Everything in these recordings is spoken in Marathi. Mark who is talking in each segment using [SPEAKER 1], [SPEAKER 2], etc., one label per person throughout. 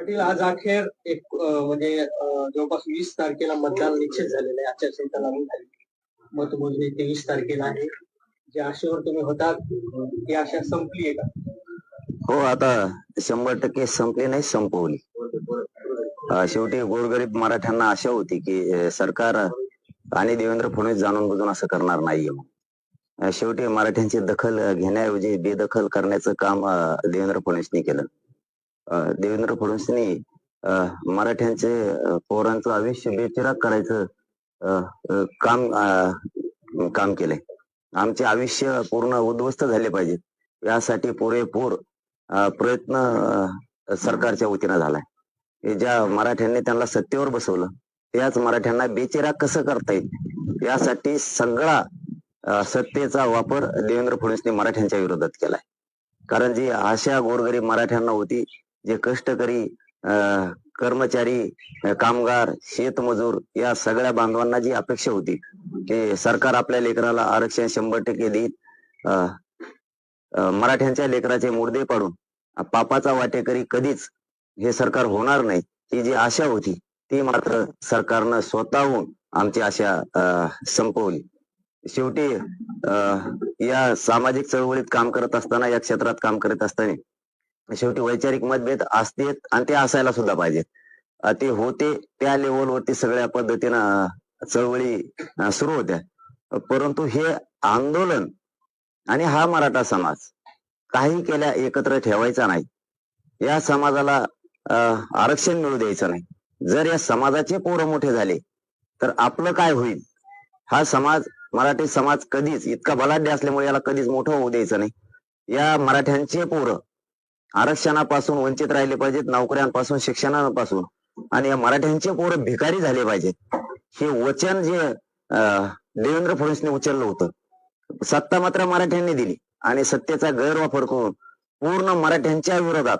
[SPEAKER 1] पाटील आज अखेर एक म्हणजे जवळपास 20 तारखेला मतदान निश्चित झालेलं आहे. आचारसंहिता लागू झाली. मतमोजणी 23 तारखेला आहे. जे आशेवर तुम्ही होतात ती आशा संपली आहे का?
[SPEAKER 2] हो, आता 100% संपली नाही, संपवली. शेवटी गोरगरीब मराठ्यांना आशा होती की सरकार आणि देवेंद्र फडणवीस जाणून बुजून असं करणार नाहीये. शेवटी मराठ्यांची दखल घेण्याऐवजी बेदखल करण्याचं काम देवेंद्र फडणवीसनी केलं. देवेंद्र फडणवीसनी मराठ्यांचे पोरांचं आयुष्य बेचिराग करायचं काम केलंय. आमचे आयुष्य पूर्ण उद्ध्वस्त झाले पाहिजे यासाठी पुरेपूर प्रयत्न सरकारच्या वतीनं झालाय. ज्या मराठ्यांनी त्यांना सत्तेवर बसवलं त्याच मराठ्यांना बेचिराग कसं करता येईल यासाठी सगळा सत्तेचा वापर देवेंद्र फडणवीसने मराठ्यांच्या विरोधात केलाय. कारण जी आशा गोरगरीब मराठ्यांना होती, जे कष्टकरी कर्मचारी, कामगार, शेतमजूर या सगळ्या बांधवांना जी अपेक्षा होती की सरकार आपल्या लेकराला आरक्षण 100% देईल, मराठ्यांच्या लेकराचे मुर्दे पाडून पापाचा वाटेकरी कधीच हे सरकार होणार नाही, ही जी आशा होती ती मात्र सरकारनं स्वतःहून आमची आशा संपवली. शेवटी या सामाजिक चळवळीत काम करत असताना, या क्षेत्रात काम करत असताना शेवटी वैचारिक मतभेद असतेत आणि ते असायला सुद्धा पाहिजेत. ते होते त्या लेवलवरती सगळ्या पद्धतीनं चळवळी सुरू होत्या. परंतु हे आंदोलन आणि हा मराठा समाज काही केल्या एकत्र ठेवायचा नाही. या समाजाला आरक्षण मिळू द्यायचं नाही. जर या समाजाचे पोरं मोठे झाले तर आपलं काय होईल? हा समाज, मराठी समाज कधीच इतका बलाढ्य असल्यामुळे याला कधीच मोठं होऊ द्यायचं नाही. या मराठ्यांचे पोरं आरक्षणापासून वंचित राहिले पाहिजेत, नोकऱ्यांपासून, शिक्षणापासून, आणि या मराठ्यांचे पोरं भिकारी झाले पाहिजेत. हे वचन जे देवेंद्र फडणवीसने उचललं होतं, सत्ता मात्र मराठ्यांनी दिली आणि सत्तेचा गैरवापर करून पूर्ण मराठ्यांच्या विरोधात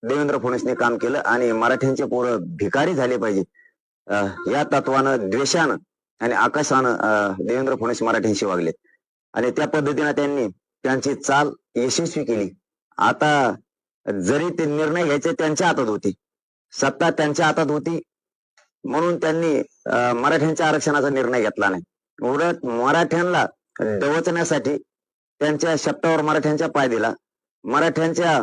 [SPEAKER 2] देवेंद्र फडणवीसने काम केलं आणि मराठ्यांचे पोरं भिकारी झाले पाहिजेत या तत्वानं, द्वेषानं आणि आकाशानं देवेंद्र फडणवीस मराठ्यांशी वागलेत आणि त्या पद्धतीनं त्यांनी त्यांची चाल यशस्वी केली. आता जरी ते निर्णय घ्यायचे त्यांच्या हातात होते, सत्ता त्यांच्या हातात होती, म्हणून त्यांनी मराठ्यांच्या आरक्षणाचा निर्णय घेतला नाही. उलट मराठ्यांना डवचण्यासाठी त्यांच्या शब्दावर मराठ्यांच्या पाय दिला. मराठ्यांच्या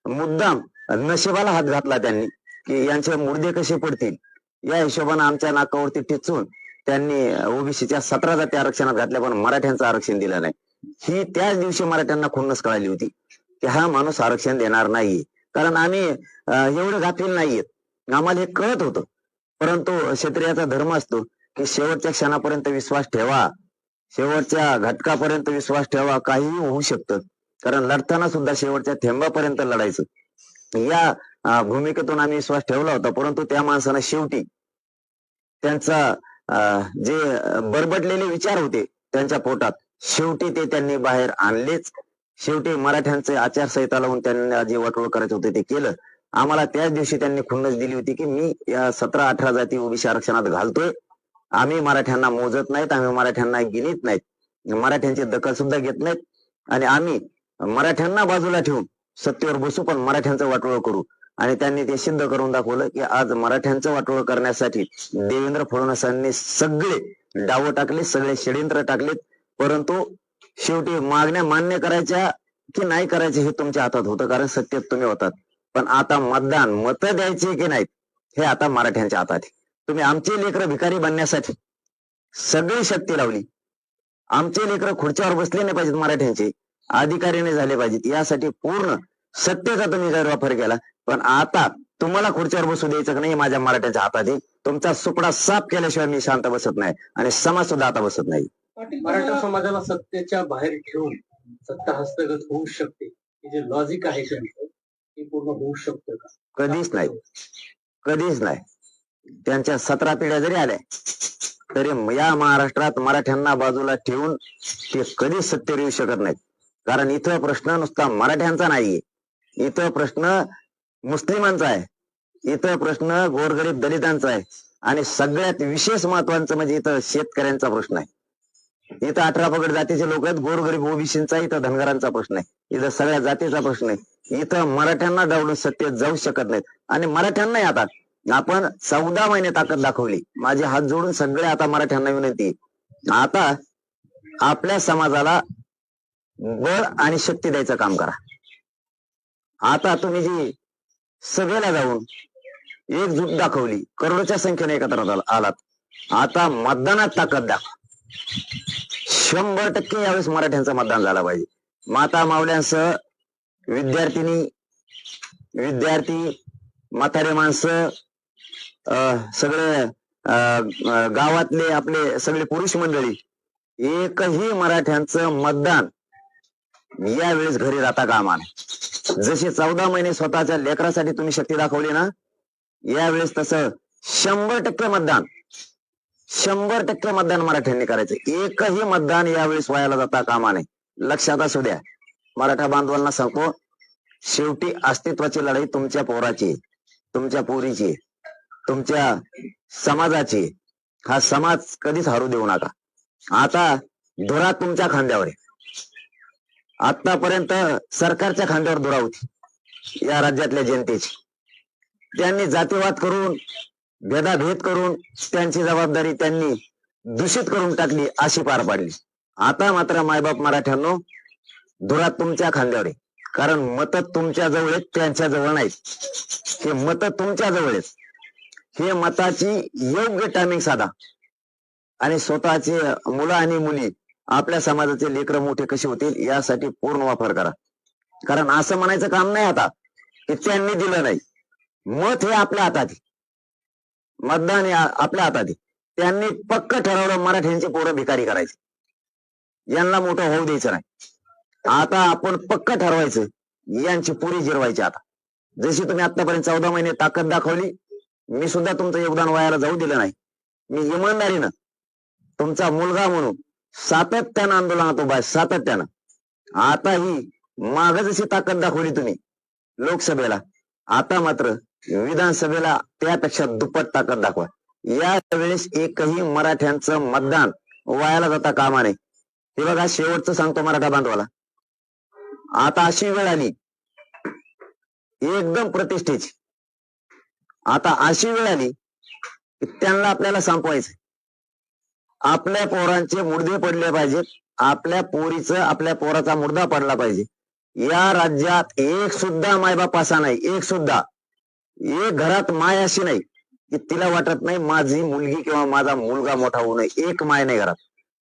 [SPEAKER 2] मुद्दाम नशिबाला हात घातला त्यांनी की यांचे मुर्दे कसे पडतील या हिशोबाने आमच्या नाकावरती टिचून त्यांनी ओबीसीच्या 17 जाती आरक्षणात घातल्या, पण मराठ्यांचं आरक्षण दिलं नाही. ही त्याच दिवशी मराठ्यांना खुन्नस कळाली होती की हा माणूस आरक्षण देणार नाही. कारण आम्ही एवढे गाफील नाहीयेत, आम्हाला हे कळत होतं. परंतु क्षत्रियाचा धर्म असतो की शेवटच्या क्षणापर्यंत विश्वास ठेवा, शेवटच्या घटकापर्यंत विश्वास ठेवा, काहीही होऊ शकतं. कारण लढताना सुद्धा शेवटच्या थेंबापर्यंत लढायचं, या भूमिकेतून आम्ही विश्वास ठेवला होता. परंतु त्या माणसानं शेवटी त्यांचा जे बरबडलेले विचार होते त्यांच्या पोटात, शेवटी ते त्यांनी बाहेर आणलेच. शेवटी मराठ्यांचे आचारसंहिता लावून त्यांना जे वाटोळ करायचं होते ते केलं. आम्हाला त्याच दिवशी त्यांनी खुन्नस दिली होती की मी या 17-18 जाती ओबीसी आरक्षणात घालतोय, आम्ही मराठ्यांना मोजत नाहीत, आम्ही मराठ्यांना गिनीत नाहीत, मराठ्यांची दखल सुद्धा घेत नाहीत आणि आम्ही मराठ्यांना बाजूला ठेवून सत्तेवर बसू, पण मराठ्यांचं वाटोळ करू. आणि त्यांनी ते सिद्ध करून दाखवलं की आज मराठ्यांचं वाटोळ करण्यासाठी देवेंद्र फडणवीसांनी सगळे डाव टाकले, सगळे षड्यंत्र टाकलेत. परंतु शेवटी मागण्या मान्य करायच्या की नाही करायचे हे तुमच्या हातात होतं, कारण सत्तेत तुम्ही होतात. पण आता मतदान, मत द्यायचे की नाहीत हे आता मराठ्यांच्या हातात आहे. तुम्ही आमचे लेकरं भिकारी बनण्यासाठी सगळी शक्ती लावली. आमचे लेकरं खुर्च्यावर बसले नाही पाहिजेत, मराठ्यांचे अधिकारी नाही झाले पाहिजेत, यासाठी पूर्ण सत्तेचा तुम्ही गैरवापर केला. पण आता तुम्हाला खुर्च्यावर बसू द्यायचं नाही, माझ्या मराठ्यांच्या हातात आहे. तुमचा सुपडा साफ केल्याशिवाय मी शांत बसत नाही आणि समाज सुद्धा आता बसत नाही.
[SPEAKER 1] मराठा समाजाला सत्तेच्या बाहेर ठेवून सत्ता हस्तगत होऊ शकते, जे लॉजिक आहे ते पूर्ण होऊ शकतं का?
[SPEAKER 2] कधीच नाही, कधीच नाही. त्यांच्या 17 पिढ्या जरी आल्या तरी या महाराष्ट्रात मराठ्यांना बाजूला ठेवून ते कधीच सत्तेवर येऊ शकत नाहीत. कारण इथं प्रश्न नुसता मराठ्यांचा नाहीये, इथं प्रश्न मुस्लिमांचा आहे, इथं प्रश्न गोरगरीब दलितांचा आहे आणि सगळ्यात विशेष महत्वाचं म्हणजे इथं शेतकऱ्यांचा प्रश्न आहे. इथं 18 पगड जातीचे लोक आहेत, गोरगरीब ओबीसींचा, इथं धनगरांचा प्रश्न आहे, इथं सगळ्या जातीचा प्रश्न आहे. इथं मराठ्यांना डावलून सत्तेत जाऊ शकत नाहीत. आणि मराठ्यांनाही आता आपण 14 महिने ताकद दाखवली. माझे हात जोडून सगळे आता मराठ्यांना विनंती आहे, आता आपल्या समाजाला बळ आणि शक्ती द्यायचं काम करा. आता तुम्ही जी सभेला जाऊन एकजूट दाखवली, करोडोच्या संख्येने एकत्र आलात, आता मतदानात ताकद दाखवा. 100% यावेळेस मराठ्यांचं मतदान झालं पाहिजे. माता मावल्यांसह विद्यार्थिनी, विद्यार्थी, म्हातारे माणसं, सगळे गावातले आपले सगळे पुरुष मंडळी, एकही मराठ्यांचं मतदान यावेळेस घरी राहता कामा नये. जशी 14 महिने स्वतःच्या लेकरासाठी तुम्ही शक्ती दाखवली ना, यावेळेस तसं 100% मतदान, 100% मतदान मराठ्यांनी करायचं. एकही मतदान यावेळेस वायाला जाता कामा नये. लक्षात असू द्या. मराठा बांधवांना सांगतो, शेवटी अस्तित्वाची लढाई तुमच्या पोराची, तुमच्या पोरीची, तुमच्या समाजाची. हा समाज कधीच हरू देऊ नका. आता धुरा तुमच्या खांद्यावर आहे. आतापर्यंत सरकारच्या खांद्यावर धुरा होती या राज्यातल्या जनतेची. त्यांनी जातीवाद करून, भेदाभेद करून त्यांची जबाबदारी त्यांनी दूषित करून टाकली, अशी पार पाडली. आता मात्र मायबाप मराठ्यांनो, धुरा तुमच्या खांद्यावर आहे. कारण मत तुमच्या जवळ आहेत, त्यांच्या जवळ नाहीत. हे मत तुमच्या जवळ आहेत. हे मताची योग्य टायमिंग साधा आणि स्वतःचे मुलं आणि मुली, आपल्या समाजाचे लेकरं मोठे कसे होतील यासाठी पूर्ण वापर करा. कारण असं म्हणायचं काम नाही आता की त्यांनी दिलं नाही. मत हे आपल्या हातात आहे, मतदान हे आपल्या हातात आहे. त्यांनी पक्क ठरवलं मराठ्यांचे पोरं भिकारी करायचे, यांना मोठं होऊ द्यायचं नाही. आता आपण पक्क ठरवायचं, यांची पुरी जिरवायची. आता जशी तुम्ही आतापर्यंत 14 महिने ताकद दाखवली, मी सुद्धा तुमचं योगदान वायाला जाऊ दिलं नाही. मी इमानदारीनं तुमचा मुलगा म्हणून सातत्यानं आंदोलनात उभा आहे, सातत्यानं. आता ही माग जशी ताकद दाखवली तुम्ही लोकसभेला, आता मात्र विधानसभेला त्यापेक्षा दुप्पट ताकद दाखवा. या वेळेस एकही मराठ्यांचं मतदान वायाला जाता कामा नये. हे बघा, शेवटचं सांगतो मराठा बांधवाला, आता अशी वेळ आली एकदम प्रतिष्ठेची, आता अशी वेळ आली की त्यांना आपल्याला संपवायचं. आपल्या पोरांचे मुर्दे पडले पाहिजेत, आपल्या पोरीचं, आपल्या पोराचा मुर्दा पडला पाहिजे. या राज्यात एक सुद्धा मायबाप असा नाही, एक सुद्धा, एक घरात माय अशी नाही की तिला वाटत नाही माझी मुलगी किंवा माझा मुलगा मोठा होऊ नये. एक माय नाही घरात.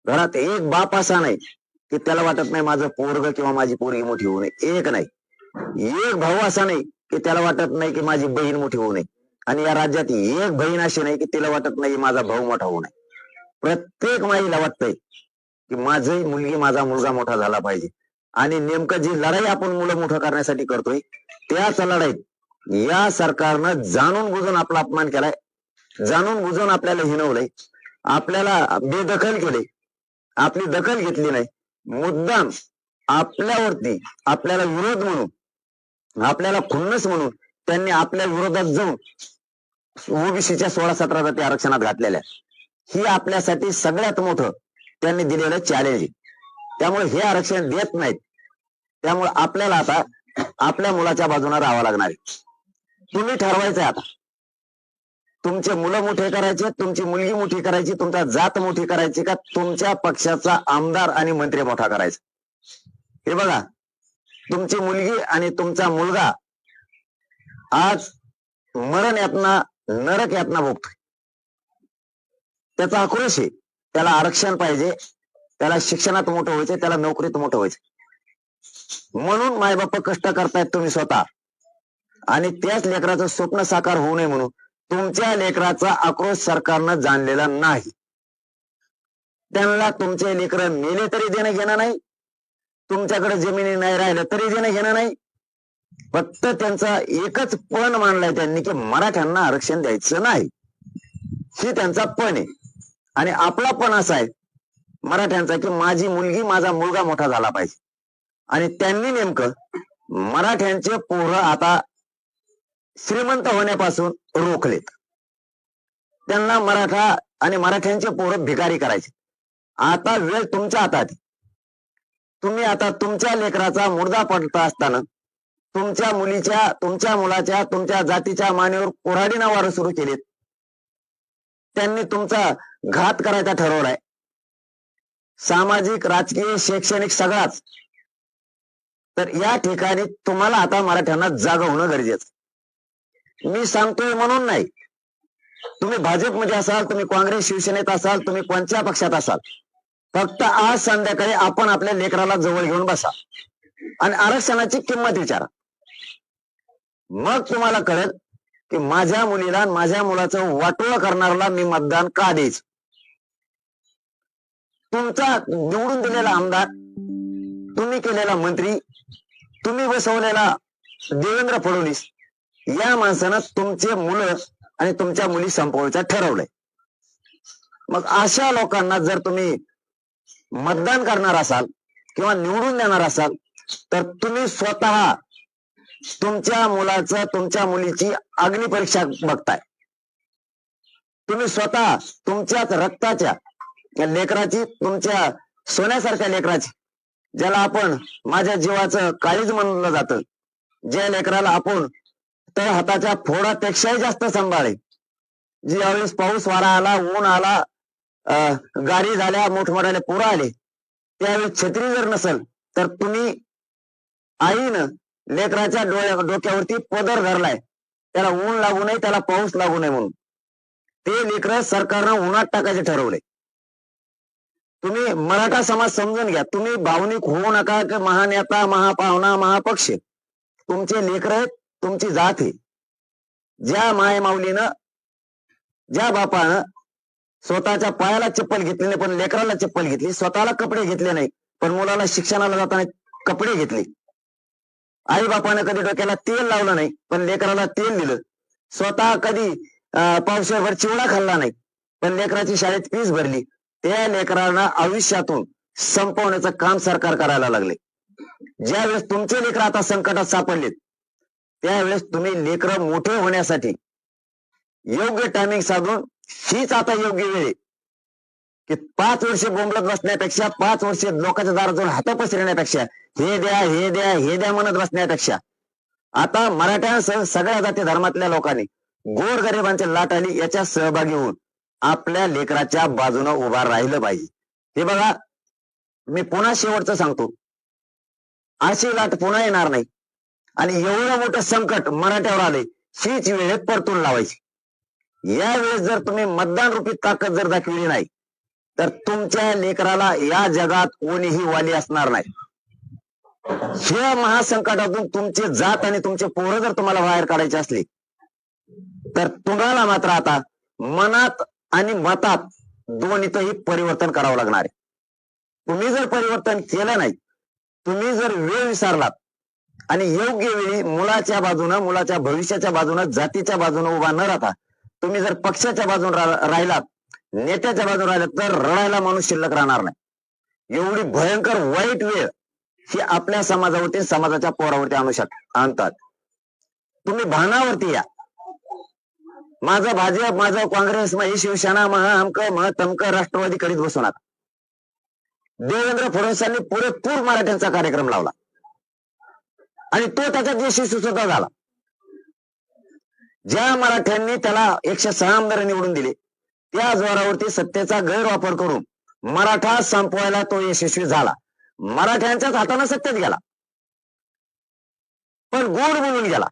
[SPEAKER 2] घरात एक बाप असा नाही की त्याला वाटत नाही माझं पोरग किंवा माझी पोरगी मोठी होऊ नये. एक नाही. एक भाऊ असा नाही की त्याला वाटत नाही की माझी बहीण मोठी होऊ नये. आणि या राज्यात एक बहीण अशी नाही की तिला वाटत नाही माझा भाऊ मोठा होऊ नये. प्रत्येक माईला वाटतंय की माझी मुलगी, माझा मुलगा मोठा झाला पाहिजे. आणि नेमकं जी लढाई आपण मुलं मोठं करण्यासाठी करतोय, त्याच लढाईत या सरकारनं जाणून बुजून आपला अपमान केलाय, जाणून बुजून आपल्याला हिणवलंय, आपल्याला बेदखल केले, आपली दखल घेतली नाही. मुद्दाम आपल्यावरती, आपल्याला विरोध म्हणून, आपल्याला खुन्नस म्हणून त्यांनी आपल्या विरोधात जाऊन ओबीसीच्या 16-17 जाती आरक्षणात घातलेल्या. ही आपल्यासाठी सगळ्यात मोठं त्यांनी दिलेलं चॅलेंज आहे. त्यामुळे हे आरक्षण देत नाहीत. त्यामुळे आपल्याला आता आपल्या मुलाच्या बाजूने राहावं लागणार आहे. तुम्ही ठरवायचंय आता, तुमचे मुलं मोठे करायचे, तुमची मुलगी मोठी करायची, तुमचा जात मोठी करायची, का तुमच्या पक्षाचा आमदार आणि मंत्री मोठा करायचा. हे बघा, तुमची मुलगी आणि तुमचा मुलगा आज मरण यातना, नरक यातना भोगतोय. त्याचा आक्रोश आहे. त्याला आरक्षण पाहिजे, त्याला शिक्षणात मोठं व्हायचं, त्याला नोकरीत मोठं व्हायचं. म्हणून मायबाप कष्ट करतायत तुम्ही स्वतः. आणि त्याच लेकराचं स्वप्न साकार होऊ नये म्हणून तुमच्या लेकराचा आक्रोश सरकारनं जाणलेला नाही. त्यांना तुमचे लेकर मेले तरी देणं घेणं नाही, तुमच्याकडे जमिनी नाही राहिलं तरी देणं घेणं नाही. फक्त त्यांचा एकच पण मानलाय त्यांनी की मराठ्यांना आरक्षण द्यायचं नाही. ही त्यांचा पण आहे. आणि आपला पण असा आहे मराठ्यांचा की माझी मुलगी, माझा मुलगा मोठा झाला पाहिजे. आणि त्यांनी नेमकं मराठ्यांचे पोरं आता श्रीमंत होण्यापासून रोखलेत. त्यांना मराठा आणि मराठ्यांचे पोरं भिकारी करायचे. आता वेळ तुमच्या हातात आहे. तुम्ही आता तुमच्या लेकराचा मुर्दा पडता असताना तुमच्या मुलीच्या, तुमच्या मुलाच्या, तुमच्या जातीच्या मानेवर कुऱ्हाडी वार सुरू केलेत. त्यांनी तुमचा घात करायचा ठरवलाय. सामाजिक, राजकीय, शैक्षणिक सगळाच. तर या ठिकाणी तुम्हाला आता मराठ्यांना जागा होणं गरजेचं. मी सांगतोय म्हणून नाही. तुम्ही भाजपमध्ये असाल, तुम्ही काँग्रेस शिवसेनेत असाल, तुम्ही कोणत्या पक्षात असाल, फक्त आज संध्याकाळी आपण आपल्या लेकराला जवळ घेऊन बसा आणि आरक्षणाची किंमत विचारा. मग तुम्हाला कळेल की माझ्या मुलीला आणि माझ्या मुलाचं वाटोळं करणाऱ्याला मी मतदान का द्यायचं. तुमचा निवडून दिलेला आमदार, तुम्ही केलेला मंत्री, तुम्ही बसवलेला देवेंद्र फडणवीस या माणसानं तुमचे मुलं आणि तुमच्या मुली संपवायचं ठरवलंय. मग अशा लोकांना जर तुम्ही मतदान करणार असाल किंवा निवडून देणार असाल तर तुम्ही स्वतः तुमच्या मुलाचं, तुमच्या मुलीची अग्निपरीक्षा बघताय. तुम्ही स्वतः तुमच्याच रक्ताच्या लेकराची, तुमच्या सोन्यासारख्या लेकराची, ज्याला आपण माझ्या जीवाचं काळीज म्हणलं जातं, ज्या लेकराला आपण तर हाताच्या फोडापेक्षाही जास्त सांभाळे, जी यावेळेस पाऊस वारा आला, ऊन आला, गाडी झाल्या, मोठमोठ्याने पुरं आले, त्यावेळेस छत्री जर नसेल तर तुम्ही आईनं लेकराच्या डोक्यावरती पदर धरलाय, त्याला ऊन लागू नये, त्याला पाऊस लागू नये म्हणून. ते लेकर सरकारनं उन्हात टाकायचे ठरवले. तुम्ही मराठा समाज समजून घ्या. तुम्ही भावनिक होऊ नका की महानेता, महापावना, महापक्ष तुमचे लेकर आहेत, तुमची जात आहे. ज्या माय माऊलीनं, ज्या बापानं स्वतःच्या पायाला चप्पल घेतली नाही पण लेकराला चप्पल घेतली, स्वतःला कपडे घेतले नाही पण मुलाला शिक्षणाला जाताना कपडे घेतले, आई बापानं कधी डोक्याला तेल लावलं नाही पण लेकराला तेल दिलं, स्वतः कधी पावसाळ्याभर चिवडा खाल्ला नाही पण लेकराची शाळेत फीस भरली, त्या लेकरांना आयुष्यातून संपवण्याचं काम सरकार करायला लागले. ज्यावेळेस तुमचे लेकर आता संकटात सापडलेत त्यावेळेस तुम्ही लेकर मोठे होण्यासाठी योग्य टायमिंग साधून, हीच आता योग्य वेळ आहे की 5 वर्ष बोंबलत बसण्यापेक्षा, 5 वर्ष लोकांच्या दारात जाऊन हात पसरण्यापेक्षा, हे द्या, हे द्या, हे द्या म्हणत बसण्यापेक्षा आता मराठ्यांसह सगळ्या जाती धर्मातल्या लोकांनी गोरगरिबांच्या लाट आली याच्या सहभागी होऊन आपल्या लेकराच्या बाजूने उभा राहिलं पाहिजे. हे बघा, मी पुन्हा शेवटचं सांगतो, अशी लाट पुन्हा येणार नाही आणि एवढं मोठं संकट मराठ्यावर आले, हीच वेळेत परतून लावायची. यावेळेस जर तुम्ही मतदान रूपी ताकद जर दाखवली नाही तर तुमच्या लेकराला या जगात कोणीही वाली असणार नाही. या महासंकटातून तुमची जात आणि तुमचे पोरं जर तुम्हाला बाहेर काढायचे असले तर तुम्हाला मात्र आता मनात आणि मतात दोन्हीतही परिवर्तन करावं लागणार आहे. तुम्ही जर परिवर्तन केलं नाही, तुम्ही जर वेळ विसरलात आणि योग्य वेळी मुलाच्या बाजूनं, मुलाच्या भविष्याच्या बाजूनं, जातीच्या बाजूनं उभा न राहता तुम्ही जर पक्षाच्या बाजून राहिलात, नेत्याच्या बाजून राहिलात तर रडायला माणूस शिल्लक राहणार नाही. एवढी भयंकर वाईट वेळ ही आपल्या समाजावरती, समाजाच्या पोरावरती आणतात. तुम्ही भानावरती या. माझं भाजप, माझं काँग्रेस, माझी शिवसेना, अमक तमक राष्ट्रवादी करीत बसू नका. देवेंद्र फडणवीसांनी पुरेपूर मराठ्यांचा कार्यक्रम लावला आणि तो त्याच्यात यशस्वी सुद्धा झाला. ज्या मराठ्यांनी त्याला 106 आमदार निवडून दिले त्या जोरावरती सत्तेचा गैरवापर करून मराठा संपवायला तो यशस्वी झाला. मराठ्यांच्याच हाताने सत्तेत गेला पण गोड बोलून गेला.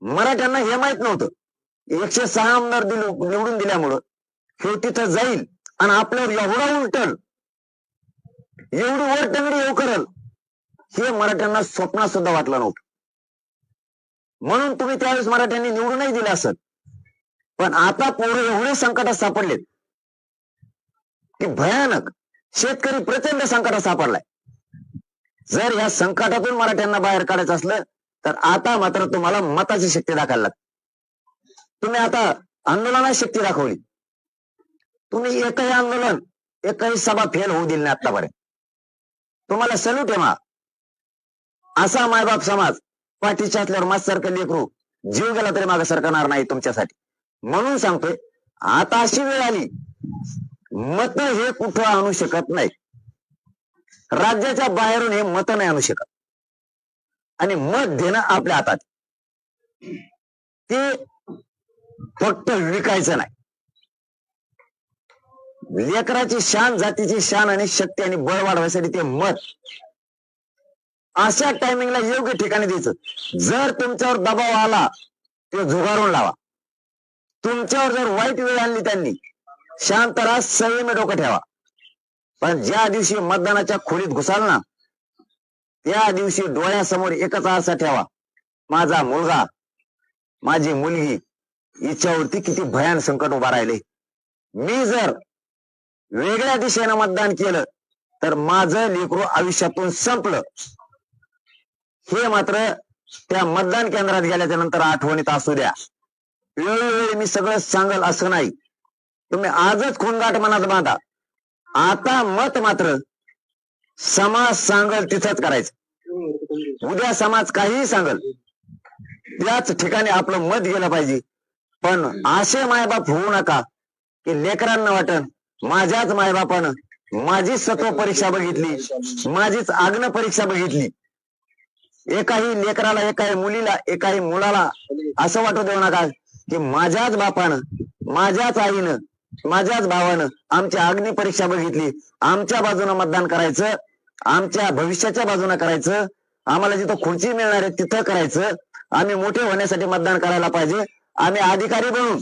[SPEAKER 2] मराठ्यांना हे माहित नव्हतं 106 आमदार निवडून दिल्यामुळं हे तिथं जाईल आणि आपल्यावर एवढा उलटल, एवढी वर टंगडी येऊ करल, हे मराठ्यांना स्वप्नात सुद्धा वाटलं नव्हतं. म्हणून तुम्ही त्यावेळेस मराठ्यांनी निवडूनही दिले असत. पण आता पोरं एवढे संकटात सापडलेत की भयानक, शेतकरी प्रचंड संकटात सापडलाय. जर या संकटातून मराठ्यांना बाहेर काढायचं असलं तर आता मात्र तुम्हाला मताची शक्ती दाखवायला लागते. तुम्ही आता आंदोलनाची शक्ती दाखवली. तुम्ही एकही आंदोलन, एकही सभा फेल होऊ दिली नाही आतापर्यंत. तुम्हाला सल्यूट आहे. असा मायबाप समाज पाठीच्या असल्यावर माझ्यासारखं लेकरू जीव गेला तरी मागे सरकणार नाही तुमच्यासाठी. म्हणून सांगतोय, आता अशी वेळ आली मत हे कुठं आणू शकत नाही. राज्याच्या बाहेरून हे मत नाही आणू शकत. आणि मत देणं आपल्या हातात. ते फक्त विकायचं नाही. लेकराची शान, जातीची शान आणि शक्ती आणि बळ वाढवायसाठी ते मत अशा टायमिंगला योग्य ठिकाणी द्यायचं. जर तुमच्यावर दबाव आला ते झुगारून लावा. तुमच्यावर जर वाईट वेळ आणली त्यांनी, शांत राहा, संयमी डोकं ठेवा. पण ज्या दिवशी मतदानाच्या खोलीत घुसाल ना, त्या दिवशी डोळ्यासमोर एकच आरसा ठेवा. माझा मुलगा, माझी मुलगी, हिच्यावरती किती भयान संकट उभा राहिले. मी जर वेगळ्या दिशेनं मतदान केलं तर माझं लेकरू आयुष्यातून संपलं. हे मात्र त्या मतदान केंद्रात गेल्याच्या नंतर आठवणीत असू द्या. वेळोवेळी मी सगळं सांगल असं नाही. तुम्ही आजच खूनगाठ मनात बांधा. आता मत मात्र समाज सांगल तिथंच करायचं. उद्या समाज काहीही सांगल त्याच ठिकाणी आपलं मत गेलं पाहिजे. पण असे मायबाप होऊ नका की लेकरांना वाटन माझ्याच मायबापानं माझीच सत्व परीक्षा बघितली, माझीच आग्न परीक्षा बघितली. एकाही लेकराला, एकाही मुलीला, एकाही मुलाला असं वाटू देऊ नका की माझ्याच बापानं, माझ्याच आईनं, माझ्याच भावानं आमची अग्नी परीक्षा बघितली. आमच्या बाजूने मतदान करायचं, आमच्या भविष्याच्या बाजूने करायचं, आम्हाला जिथं खुर्ची मिळणार आहे तिथं करायचं. आम्ही मोठे होण्यासाठी मतदान करायला पाहिजे. आम्ही अधिकारी बनून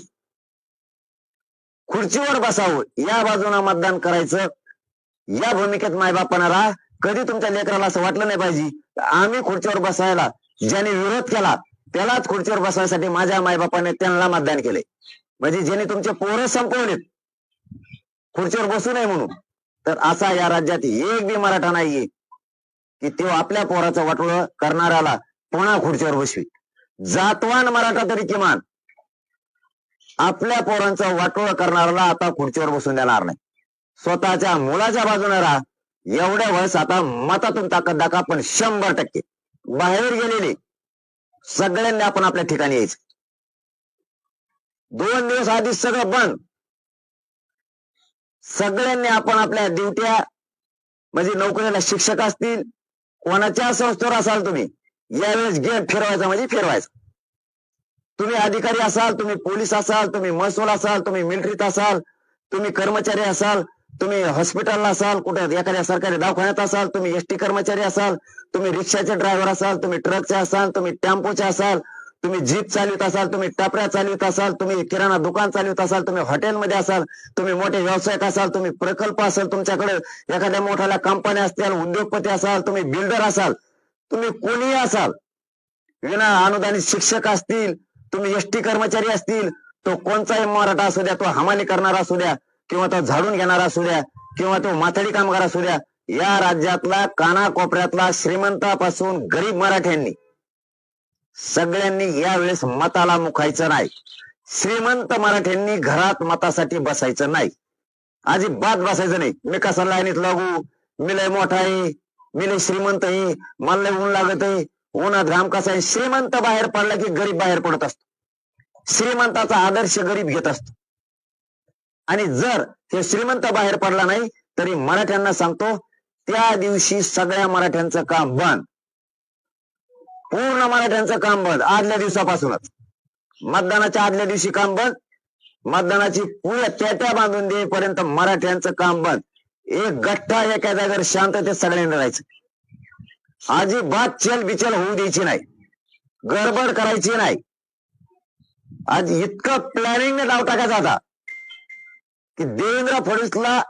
[SPEAKER 2] खुर्चीवर बसावं या बाजूने मतदान करायचं. या भूमिकेत मायबापांना राहा. कधी तुमच्या लेकराला असं वाटलं नाही पाहिजे आम्ही खुर्चीवर बसायला ज्याने विरोध केला त्यालाच खुर्चीवर बसवायसाठी माझ्या मायबापाने त्यांना मतदान केले. म्हणजे ज्याने तुमचे पोरं संपवलेत खुर्चीवर बसू नये म्हणून. तर असा या राज्यात एक बी मराठा नाहीये की तो आपल्या पोराचं वाटोळं करणाऱ्याला पुन्हा खुर्चीवर बसवी. जातवान मराठा तरी किमान आपल्या पोरांचं वाटोळं करणाऱ्याला आता खुर्चीवर बसून देणार नाही. स्वतःच्या मुलाच्या बाजूने राहा. एवढ्या वेळेस आता मतातून ताकद दाखवा. पण 100% बाहेर गेलेले सगळ्यांनी आपण आपल्या ठिकाणी यायचं. 2 दिवस आधी सगळं बंद. सगळ्यांनी आपण आपल्या ड्युट्या, म्हणजे नोकरीला शिक्षक असतील, कोणाच्या संस्थेवर असाल तुम्ही, यावेळेस गेम फिरवायचा म्हणजे फिरवायचा. तुम्ही अधिकारी असाल, तुम्ही पोलीस असाल, तुम्ही महसूल असाल, तुम्ही मिलिटरीत असाल, तुम्ही कर्मचारी असाल, तुम्ही हॉस्पिटलला असाल, कुठे एखाद्या सरकारी दवाखान्यात असाल, तुम्ही एसटी कर्मचारी असाल, तुम्ही रिक्षाचे ड्रायव्हर असाल, तुम्ही ट्रकचे असाल, तुम्ही टेम्पोचे असाल, तुम्ही जीप चालवित असाल, तुम्ही टपऱ्या चालवित असाल, तुम्ही किराणा दुकान चालवित असाल, तुम्ही हॉटेलमध्ये असाल, तुम्ही मोठे व्यावसायिक असाल, तुम्ही प्रकल्प असाल, तुमच्याकडे एखाद्या मोठ्या कंपन्या असतील, उद्योगपती असाल, तुम्ही बिल्डर असाल, तुम्ही कोणीही असाल, विना अनुदानित शिक्षक असतील, तुम्ही एसटी कर्मचारी असतील, तो कोणताही मराठा असू द्या, तो हमाली करणारा असू द्या, किंवा तो झाडून घेणारा असू द्या, किंवा तो माथाडी कामगार असू द्या, या राज्यातला कानाकोपऱ्यातला श्रीमंतापासून गरीब मराठ्यांनी सगळ्यांनी यावेळेस मताला मुखायचं नाही. श्रीमंत मराठ्यांनी घरात मतासाठी बसायचं नाही. अजिबात बसायचं नाही. मी कसा लाईनीत लागू, मी लय मोठा आहे, मी लय श्रीमंत आहे, मला लय ऊन लागत आहे, उन्हात घाम कसा आहे. श्रीमंत बाहेर पडला की गरीब बाहेर पडत असतो. श्रीमंताचा आदर्श गरीब घेत असतो. आणि जर हे श्रीमंत बाहेर पडला नाही तरी मराठ्यांना सांगतो त्या दिवशी सगळ्या मराठ्यांचं काम बंद. पूर्ण मराठ्यांचं काम बंद. आदल्या दिवसापासूनच, मतदानाच्या आदल्या दिवशी काम बंद. मतदानाची पुऱ्या पेट्या बांधून देईपर्यंत मराठ्यांचं काम बंद. एक गठ्ठा एका जागेवर शांततेत सगळ्यांनी राहायचं. अजिबात चल बिचल होऊ द्यायची नाही, गडबड करायची नाही. आज इतकं प्लॅनिंगने डाव टाकायचा होता की देवेंद्र फडणवीसला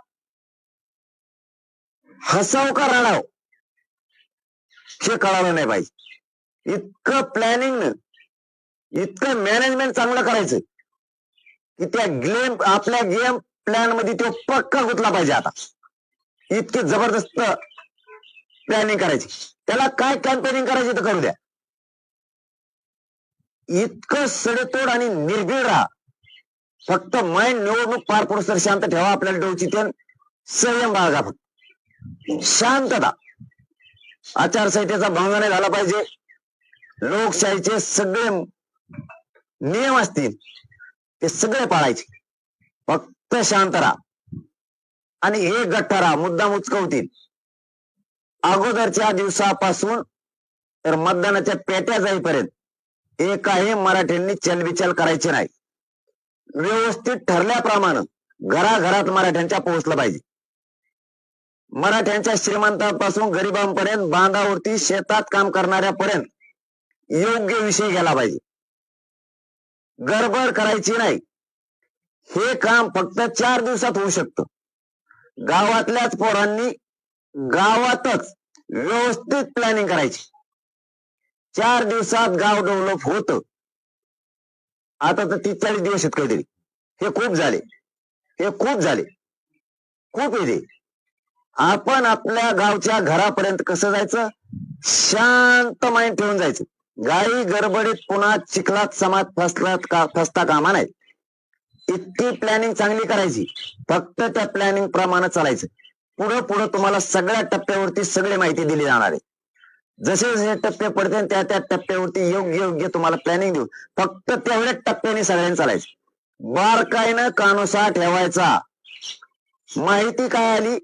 [SPEAKER 2] हसाव का रडाव हे कळालं नाही पाहिजे. इतकं प्लॅनिंग, इतकं मॅनेजमेंट चांगलं करायचं की त्या आपल्या गेम प्लॅन मध्ये तो पक्का गुंतला पाहिजे. आता इतकी जबरदस्त प्लॅनिंग करायची. त्याला काय कॅम्पेनिंग करायची तर करू द्या. इतकं सडेतोड आणि निर्भीड राहा. फक्त माइंड निवडणूक पार पडूस तर शांत ठेवा. आपल्याला डोळची त्यान संयम बाळगा. फक्त शांतता. आचारसंहितेचा भंग नाही झाला पाहिजे. लोकशाहीचे सगळे नियम असतील ते सगळे पाळायचे. फक्त शांत राहा. आणि हे गठ्ठारा मुद्दाम उचकवतील. अगोदरच्या दिवसापासून तर मतदानाच्या पेट्या जाईपर्यंत एकाही मराठ्यांनी चलबिचल करायची नाही. व्यवस्थित ठरल्याप्रमाणे घराघरात मराठ्यांच्या पोहोचलं पाहिजे. मराठ्यांच्या श्रीमंतांपासून गरिबांपर्यंत, बांधावरती शेतात काम करणाऱ्यापर्यंत योग्य विषय गेला पाहिजे. गडबड करायची नाही. हे काम फक्त 4 दिवसात होऊ शकतं. गावातल्याच पोरांनी गावातच व्यवस्थित प्लॅनिंग करायची. 4 दिवसात गाव डेव्हलप होतं. आता तर 30-40 दिवस आहेत काहीतरी. हे खूप झाले, खूप येते. आपण आपल्या गावच्या घरापर्यंत कसं जायचं, शांत माइंड ठेवून जायचं. गाई गडबडीत पुन्हा चिखलात समात फसता कामा नाही. इतकी प्लॅनिंग चांगली करायची. फक्त त्या प्लॅनिंग प्रमाणे चालायचं. पुढे पुढे तुम्हाला सगळ्या टप्प्यावरती सगळी माहिती दिली जाणार आहे. जसे जसे टप्पे पडते त्या त्या टप्प्यावरती योग्य तुम्हाला प्लॅनिंग देऊ. फक्त तेवढ्या टप्प्याने सगळ्यांनी चालायचं. बारकाईनं कानोसा ठेवायचा. माहिती काय आली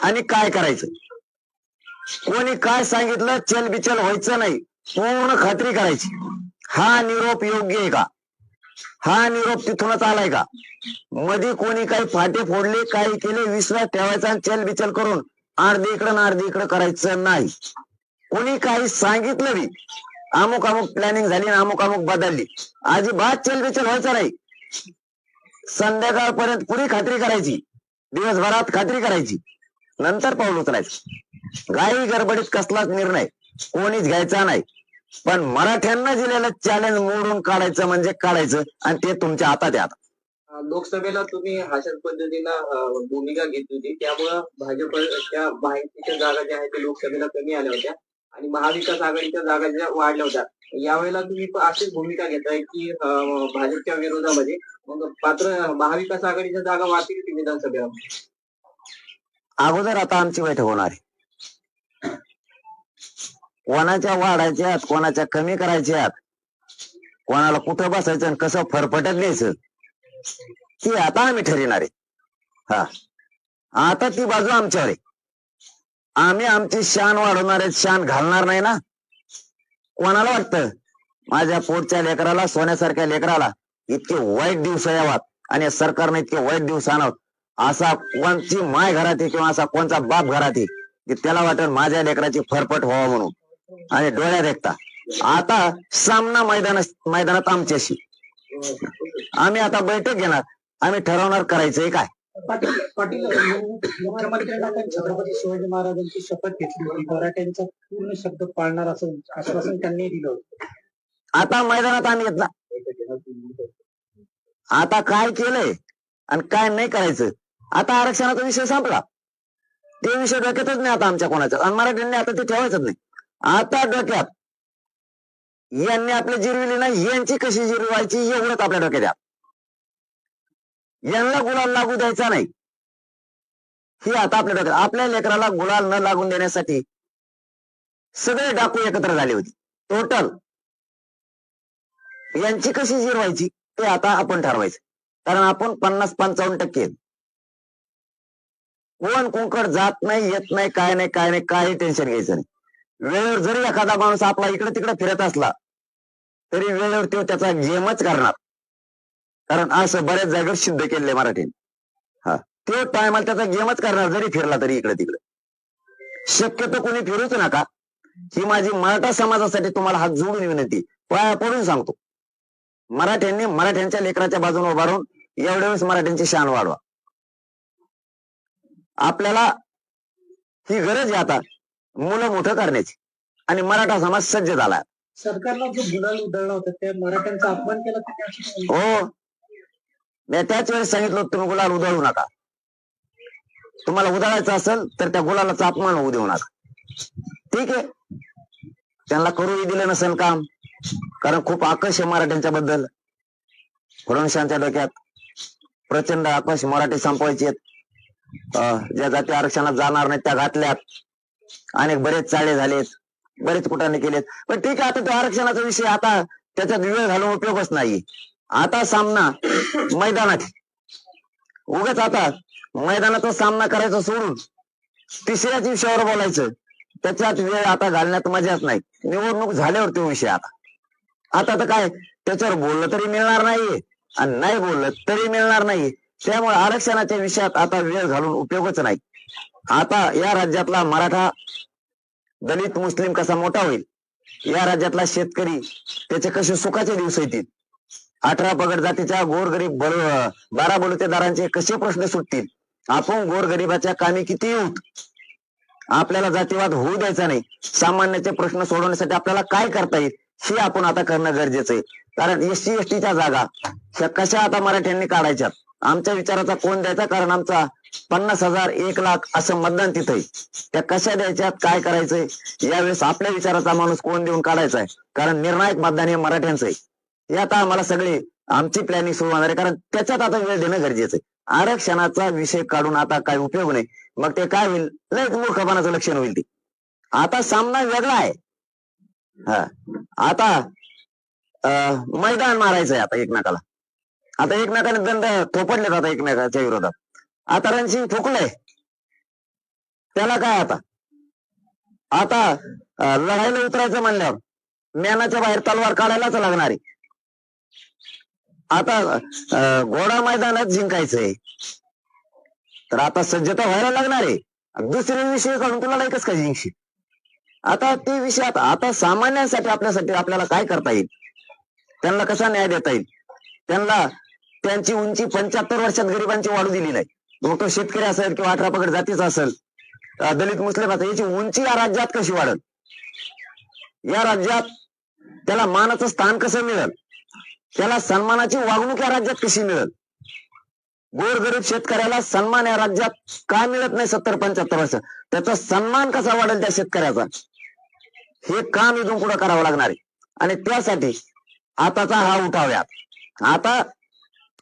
[SPEAKER 2] आणि काय करायचं, कोणी काय सांगितलं चलबिचल व्हायचं नाही. पूर्ण खात्री करायची. हा निरोप योग्य आहे का, हा निरोप तिथूनच आलाय का, मध्ये कोणी काही फाटे फोडले, काही केले, विश्वास ठेवायचा आणि चलबिचल करून अर्धी इकडं अर्धी इकडं करायचं नाही. कोणी काही सांगितलं बी, अमुक प्लॅनिंग झाली आणि अमुक बदलली, अजिबात चलबिचल व्हायचं नाही. संध्याकाळपर्यंत पुरी खात्री करायची, दिवसभरात खात्री करायची, नंतर पाऊल उचलायचं. गाई गडबडीत कसलाच निर्णय कोणीच घ्यायचा नाही. पण मराठ्यांना दिलेलं चॅलेंज मोडून काढायचं म्हणजे काढायचं, आणि ते तुमच्या हातात आहे. आता
[SPEAKER 1] लोकसभेला तुम्ही अशाच पद्धतीनं भूमिका घेतली होती, त्यामुळं भाजपच्या माहितीच्या जागा ज्या आहेत त्या लोकसभेला कमी आल्या होत्या आणि महाविकास आघाडीच्या जागा ज्या वाढल्या होत्या. यावेळेला तुम्ही अशीच भूमिका घेताय की भाजपच्या विरोधामध्ये, मग मात्र महाविकास आघाडीच्या जागा वाढतील की विधानसभेला?
[SPEAKER 2] अगोदर आता आमची बैठक होणार आहे. कोणाच्या वाढायच्यात, कोणाच्या कमी करायच्यात, कोणाला कुठं बसायचं आणि कसं फरफटत द्यायचं, ती आता आम्ही ठरविणार आहे. हा, आता ती बाजू आमच्यावर आहे. आम्ही आमची शान वाढवणार आहे, शान घालणार नाही ना. कोणाला वाटतं माझ्या पोटच्या लेकराला, सोन्यासारख्या लेकराला इतके वाईट दिवस यावात आणि सरकारने इतके वाईट दिवस आणावं, असा कोणची माय घरात आहे किंवा असा कोणचा बाप घरात आहे की त्याला वाटत माझ्या लेकराची फरफट व्हावं म्हणून, आणि डोळ्यात देखता. आता सामना मैदानात आमच्याशी. आम्ही आता बैठक घेणार, आम्ही ठरवणार करायचंय काय.
[SPEAKER 1] पाटील, मुख्यमंत्र्यांना छत्रपती शिवाजी महाराजांची शपथ घेतली होती, मराठ्यांचा पूर्ण शब्द पाळणार असं आश्वासन त्यांनी दिलं होतं.
[SPEAKER 2] आता मैदानात आम्ही घेतला. आता काय केलंय आणि काय नाही करायचं, आता आरक्षणाचा विषय संपला. ते विषय डोक्यातच नाही आता आमच्या कोणाच्या, आणि मराठ्यांनी आता ते ठेवायचंच नाही. आता डोक्यात यांनी आपली जिरविली नाही, यांची कशी जिरवायची एवढंच आपल्या डोक्यात आहे. यांना गुलाल लागू द्यायचा नाही, ही आता आपल्या डोक्यात. आपल्या लेकराला गुलाल न लागून देण्यासाठी सगळे डाकू एकत्र झाले होते टोटल. यांची कशी जिरवायची ते आता आपण ठरवायचं, कारण आपण 50-55% कोण कोणकड जात नाही, येत नाही, काय नाही, काही टेन्शन घ्यायचं नाही. वेळेवर जरी एखादा माणूस आपला इकडे तिकडे फिरत असला तरी वेळेवर तो त्याचा गेमच करणार, कारण असं बऱ्याच जागेवर सिद्ध केले मराठीने. हा, तो टायमाला त्याचा गेमच करणार, जरी फिरला तरी इकडे तिकडे. शक्यतो कोणी फिरूच नका, ही माझी मराठा समाजासाठी तुम्हाला हात जोडून विनंती, पाया पडून सांगतो. मराठ्यांनी मराठ्यांच्या लेकराच्या बाजूने उभा राहून एवढ्या वेळेस मराठ्यांची शान वाढवा. आपल्याला ही गरज आहे आता मुलं मोठं करण्याची, आणि मराठा समाज सज्ज झाला.
[SPEAKER 1] सरकारला जो गुलाल उधळला होता त्या मराठ्यांचा अपमान केला
[SPEAKER 2] हो, मी त्याच वेळेस सांगितलं तुम्ही गुलाल उधळू नका. तुम्हाला उधळायचं असेल तर त्या गुलालाचा अपमान होऊ देऊ नका. ठीक आहे, त्यांना करूही दिलं नसेल काम, कारण खूप आकर्ष आहे मराठ्यांच्या बद्दल. फडणवीसांच्या डोक्यात प्रचंड आकर्ष, मराठी संपवायचे आहेत. ज्या जाती आरक्षणात जाणार नाहीत त्या घातल्यात, अनेक बरेच चाळे झालेत, बरेच कुठाने केलेत. पण ठीक आहे, आता तो आरक्षणाचा विषय, आता त्याच्यात वेळ घालून उपयोगच नाही. आता सामना मैदानात, उगाच आता मैदानाचा सामना करायचा सोडून तिसऱ्याच विषयावर बोलायचं, त्याच्यात वेळ आता घालण्यात मजाच नाही. निवडणूक झाल्यावर तो विषय आता तर काय, त्याच्यावर बोललं तरी मिळणार नाहीये आणि नाही बोललं तरी मिळणार नाहीये. त्यामुळे आरक्षणाच्या विषयात आता वेळ घालून उपयोगच नाही. आता या राज्यातला मराठा, दलित, मुस्लिम कसा मोठा होईल, या राज्यातला शेतकरी त्याचे कसे सुखाचे दिवस येतील, 18 पगड जातीच्या गोरगरीब 12 बलुतेदारांचे कसे प्रश्न सुटतील, आपण गोरगरिबाच्या कामी किती येऊत, आपल्याला जातीवाद होऊ द्यायचा नाही, सामान्याचे प्रश्न सोडवण्यासाठी आपल्याला काय करता येईल हे आपण आता करणं गरजेचं आहे. कारण एससी एसटीच्या जागा ह्या कशा आता मराठ्यांनी काढायच्या, आमच्या विचाराचा कोण द्यायचा, कारण आमचा 50,000 1,00,000 असं मतदान तिथे, त्या कशा द्यायच्यात, काय करायचंय, यावेळेस आपल्या विचाराचा माणूस कोण देऊन काढायचा आहे, कारण निर्णायक मतदान हे मराठ्यांचं आहे. हे आता आम्हाला सगळे आमची प्लॅनिंग सुरू होणार आहे, कारण त्याच्यात आता वेळ देणं गरजेचं आहे. आरक्षणाचा विषय काढून आता काय उपयोग नाही, मग ते काय होईल, लयच मूर्खपणाचं लक्षण होईल. ते आता सामना वेगळा आहे. आता मैदान मारायचंय आता एकमेकाला, आता एकमेकाने दंड थोपडलेत आता एकमेकाच्या विरोधात. आता रणसिंग फुकलंय, त्याला काय आता लढाईला उतरायचं म्हणल्यावर म्यानाच्या बाहेर तलवार काढायलाच लागणार आहे. आता घोडा मैदानात जिंकायचंय तर आता सज्जता व्हायला लागणार आहे. दुसरे विषय काढून तुला एकच काय जिंकशील. आता ते विषय आता सामान्यांसाठी आपल्यासाठी आपल्याला काय करता येईल, त्यांना कसा न्याय देता येईल, त्यांना त्यांची उंची 75 वर्षात गरिबांची वाढू दिली नाही. मग तो शेतकरी असेल किंवा 18 पगड जातीचा असेल, दलित मुस्लिम असेल, याची उंची या राज्यात कशी वाढेल, या राज्यात त्याला मानाचं स्थान कसं मिळेल, त्याला सन्मानाची वागणूक या राज्यात कशी मिळेल, गोरगरीब शेतकऱ्याला सन्मान या राज्यात का मिळत नाही 70-75 वर्ष, त्याचा सन्मान कसा वाढेल त्या शेतकऱ्याचा, हे काम इथून पुढे करावं लागणार आहे. आणि त्यासाठी आताचा हा उठाव्यात आता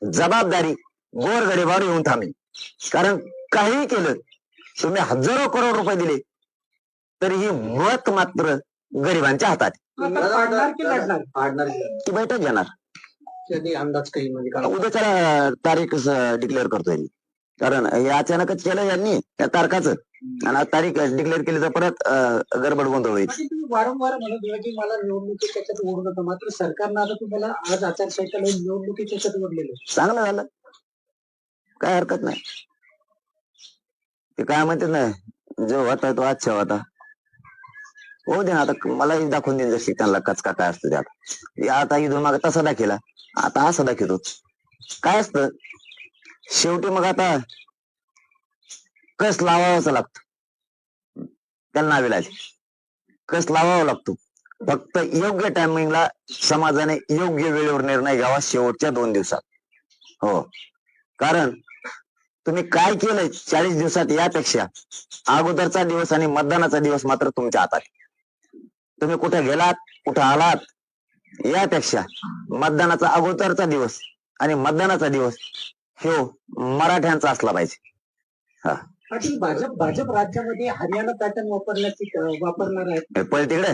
[SPEAKER 2] जबाबदारी गोरगरिबावर येऊन थांबेल. कारण काही केलं, तुम्ही हजारो करोड रुपये दिले तरीही मत मात्र गरिबांच्या हातात. ती बैठक घेणार
[SPEAKER 1] अंदाज काही म्हणजे
[SPEAKER 2] उद्याच्या तारीख डिक्लेअर करतोय मी, कारण हे अचानकच केलं यांनी त्या तारखाचं, आणि आज तारीख डिक्लेअर केली तर परत गडबड गोंधळ होईल.
[SPEAKER 1] तुम्ही वारंवार म्हणत होता की मला निवडणुकीच्या याच्यात ओढू नका, मात्र सरकारनं आता तुम्हाला आज आचारसंहिता निवडणुकीच्या याच्यात ओढलेलं.
[SPEAKER 2] चांगलं झालं, काय हरकत नाही. ते काय म्हणतात ना, जो होता तो अच्छा होता, हो दे ना. आता मलाही दाखवून देईन जशी त्यांना कचका काय असतं ते. आता इथून माग तसा दाखिला, आता असं दाखवतो. काय असतं शेवटी मग आता कस लावावाच लागतो, त्यांना नाविलाज कस लावावा लागतो. फक्त योग्य टायमिंगला समाजाने योग्य वेळेवर निर्णय घ्यावा शेवटच्या 2 दिवसात. हो, कारण तुम्ही काय केलंय 40 दिवसात यापेक्षा अगोदरचा दिवस आणि मतदानाचा दिवस मात्र तुमच्या हातात. तुम्ही कुठे गेलात, कुठे आलात, यापेक्षा मतदानाचा अगोदरचा दिवस आणि मतदानाचा दिवस हे मराठ्यांचा असला पाहिजे.
[SPEAKER 1] भाजप राज्यामध्ये हरियाणा पॅटर्न वापरणार आहे.
[SPEAKER 2] पहिले तिकडे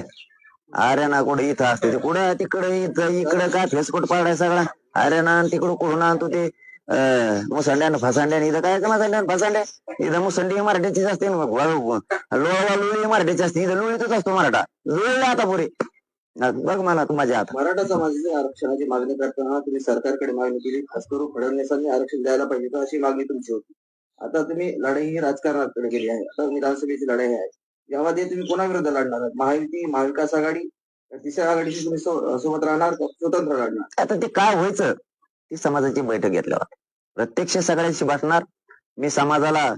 [SPEAKER 2] हरियाणा कुठे इथं असते, ते कुठे तिकडे इकडे काय फेसकोट पाडाय सगळा हरियाणा, तिकडं कुठून आणतो ते मुसंड्यान फसांड्यान. इथं काय मुसंड्यान फसांड्या, इथं मुसंडी मराठीचीच असते, लोळवा लोळी मराठीची असते, इथं लोळीतच असतो मराठा. लोळले आता पुरे बघ मला तू माझ्या हात.
[SPEAKER 3] मराठा समाजाची आरक्षणाची मागणी करताना तुम्ही सरकारकडे मागणी केली, खास करून फडणवीसांनी आरक्षण द्यायला पाहिजे तर अशी मागणी तुमची होती. आता तुम्ही लढाई ही राजकारणाकडे गेली आहे, आता विधानसभेची लढाई आहे, यामध्ये तुम्ही कोणाविरुद्ध लढणार आहात? महायुती, महाविकास आघाडी, तिसऱ्या आघाडीशी तुम्ही सोबत राहणार का स्वतंत्र लढणार?
[SPEAKER 2] आता ते काय व्हायचं, ती समाजाची बैठक घेतल्यावर प्रत्यक्ष सगळ्यांशी बसणार, मी समाजाला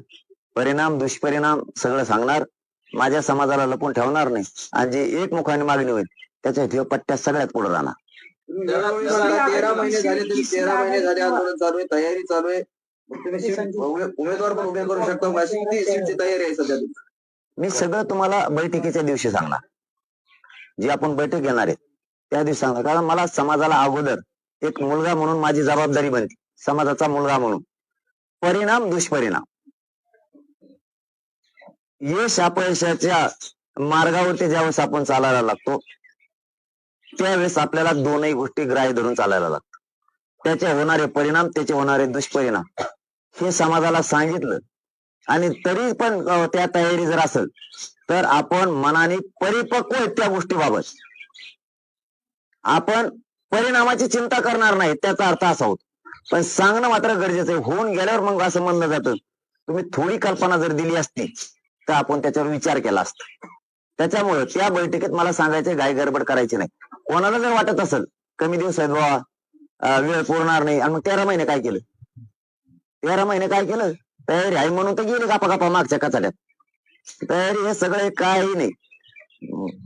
[SPEAKER 2] परिणाम दुष्परिणाम सगळं सांगणार, माझ्या समाजाला लपून ठेवणार नाही, आणि जे एक मुखाने मागणी होईल त्याच्या पट्ट्या सगळ्यात पुढे राहणार.
[SPEAKER 3] 13 महिने झाले, तुम्ही 13 महिने झाले आंदोलन चालू आहे, तयारी चालू आहे, तुम्ही उमेदवार पण उभे करू शकता, अशी किती सीटची तयारी आहे सध्या?
[SPEAKER 2] मी सगळं तुम्हाला बैठकीच्या दिवशी सांगणार, जी आपण बैठक घेणार आहे त्या दिवशी सांगणार. कारण मला समाजाला अगोदर एक मुलगा म्हणून माझी जबाबदारी बनते, समाजाचा मुलगा म्हणून. परिणाम दुष्परिणाम, यश अपयशाच्या मार्गावरती ज्यावेळेस आपण चालायला लागतो त्यावेळेस आपल्याला दोनही गोष्टी ग्राह्य धरून चालायला लागतात. त्याचे होणारे परिणाम, त्याचे होणारे दुष्परिणाम हे समाजाला सांगितलं आणि तरी पण त्या तयारी जर असेल तर आपण मनाने परिपक्व आहेत त्या गोष्टीबाबत. आपण परिणामाची चिंता करणार नाही त्याचा अर्थ असा होतो. पण सांगणं मात्र गरजेचं आहे. होऊन गेल्यावर मग असं म्हणलं जातं तुम्ही थोडी कल्पना जर दिली असती तर आपण त्याच्यावर विचार केला असता. त्याच्यामुळे त्या बैठकीत मला सांगायचे घाई गडबड करायची नाही. कोणाला जर वाटत असेल कमी दिवस आहेत बाबा वेळ पुरणार नाही आणि मग 13 महिने काय केलं? 13 महिने काय केलं? तयारी आहे म्हणून तर गेले गप्पा मागच्या कचाड्यात. तयारी हे सगळे काही नाही.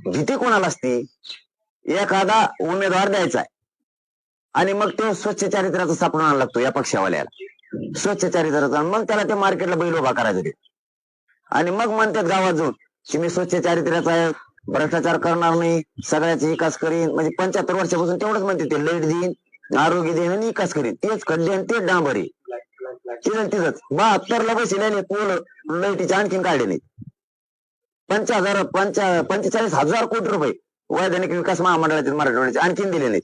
[SPEAKER 2] भीती कोणाला असते? एखादा उमेदवार द्यायचा आहे आणि मग तो स्वच्छ चारित्र्याचा सापडून आणायला लागतो या पक्षावाल्याला. स्वच्छ चारित्र्याचा मग त्याला ते मार्केटला बैल उभा करायचं ते आणि मग म्हणतात गावात जाऊन की मी स्वच्छ चारित्र्याचा आहे, भ्रष्टाचार करणार नाही, सगळ्याचा विकास करीन. म्हणजे 75 वर्षापासून तेवढंच म्हणते ते लाईट देईन, आरोग्य देईन आणि विकास करीन. तेच खड्डे आणि तेच डांबरी तिथंच 72ला बसलेले पोल लाईटीचे आणखीन काढले नाही. 45,000 कोटी रुपये वैधानिक विकास महामंडळाचे मराठवाड्याचे आणखीन दिले नाहीत.